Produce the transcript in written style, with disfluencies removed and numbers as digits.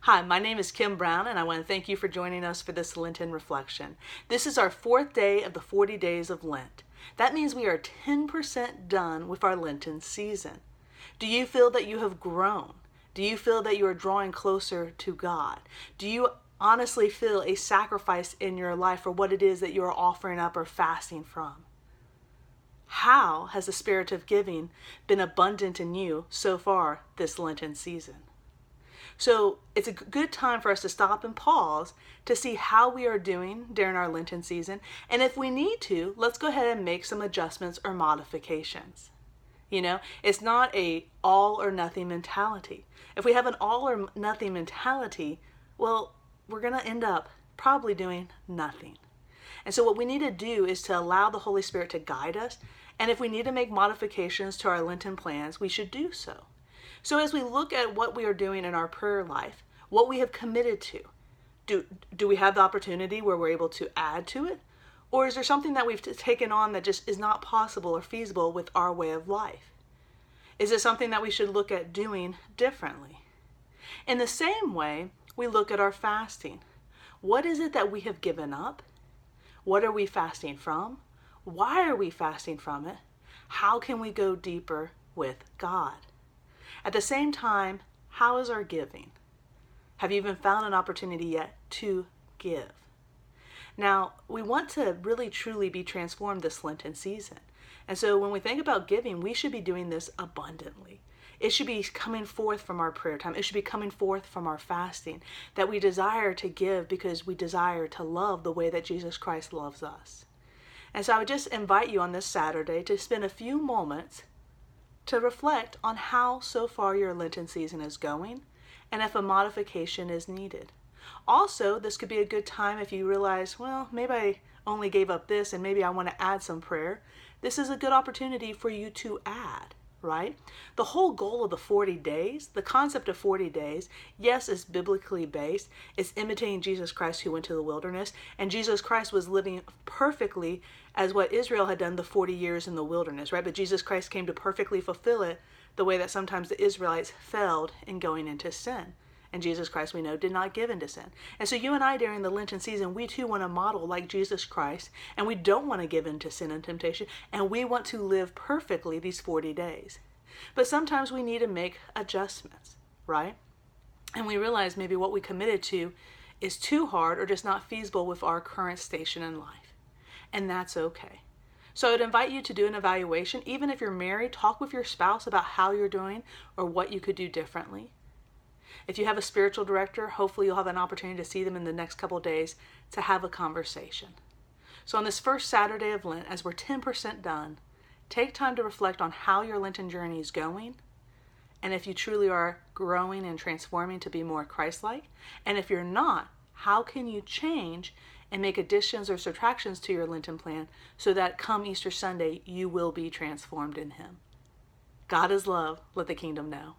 Hi, my name is Kim Brown, and I want to thank you for joining us for this Lenten Reflection. This is our 4th day of the 40 days of Lent. That means we are 10% done with our Lenten season. Do you feel that you have grown? Do you feel that you are drawing closer to God? Do you honestly feel a sacrifice in your life for what it is that you are offering up or fasting from? How has the spirit of giving been abundant in you so far this Lenten season? So it's a good time for us to stop and pause to see how we are doing during our Lenten season. And if we need to, let's go ahead and make some adjustments or modifications. It's not a all or nothing mentality. If we have an all or nothing mentality, well, we're going to end up probably doing nothing. And so what we need to do is to allow the Holy Spirit to guide us. And if we need to make modifications to our Lenten plans, we should do so. So as we look at what we are doing in our prayer life, what we have committed to, do we have the opportunity where we're able to add to it? Or is there something that we've taken on that just is not possible or feasible with our way of life? Is it something that we should look at doing differently? In the same way, we look at our fasting. What is it that we have given up? What are we fasting from? Why are we fasting from it? How can we go deeper with God? At the same time, how is our giving? Have you even found an opportunity yet to give? Now, we want to really truly be transformed this Lenten season. And so when we think about giving, we should be doing this abundantly. It should be coming forth from our prayer time. It should be coming forth from our fasting, that we desire to give because we desire to love the way that Jesus Christ loves us. And so I would just invite you on this Saturday to spend a few moments to reflect on how so far your Lenten season is going and if a modification is needed. Also, this could be a good time if you realize, well, maybe I only gave up this and maybe I want to add some prayer. This is a good opportunity for you to add, right? The whole goal of the 40 days, the concept of 40 days, yes, is biblically based. It's imitating Jesus Christ who went to the wilderness, and Jesus Christ was living perfectly as what Israel had done the 40 years in the wilderness, right? But Jesus Christ came to perfectly fulfill it the way that sometimes the Israelites failed in going into sin. And Jesus Christ, we know, did not give into sin. And so you and I, during the Lenten season, we too want to model like Jesus Christ, and we don't want to give in to sin and temptation, and we want to live perfectly these 40 days. But sometimes we need to make adjustments, right? And we realize maybe what we committed to is too hard or just not feasible with our current station in life. And that's okay. So I would invite you to do an evaluation. Even if you're married, talk with your spouse about how you're doing or what you could do differently. If you have a spiritual director, hopefully you'll have an opportunity to see them in the next couple of days to have a conversation. So on this first Saturday of Lent, as we're 10% done, take time to reflect on how your Lenten journey is going, and if you truly are growing and transforming to be more Christ-like. And if you're not, how can you change and make additions or subtractions to your Lenten plan so that come Easter Sunday, you will be transformed in Him. God is love. Let the kingdom know.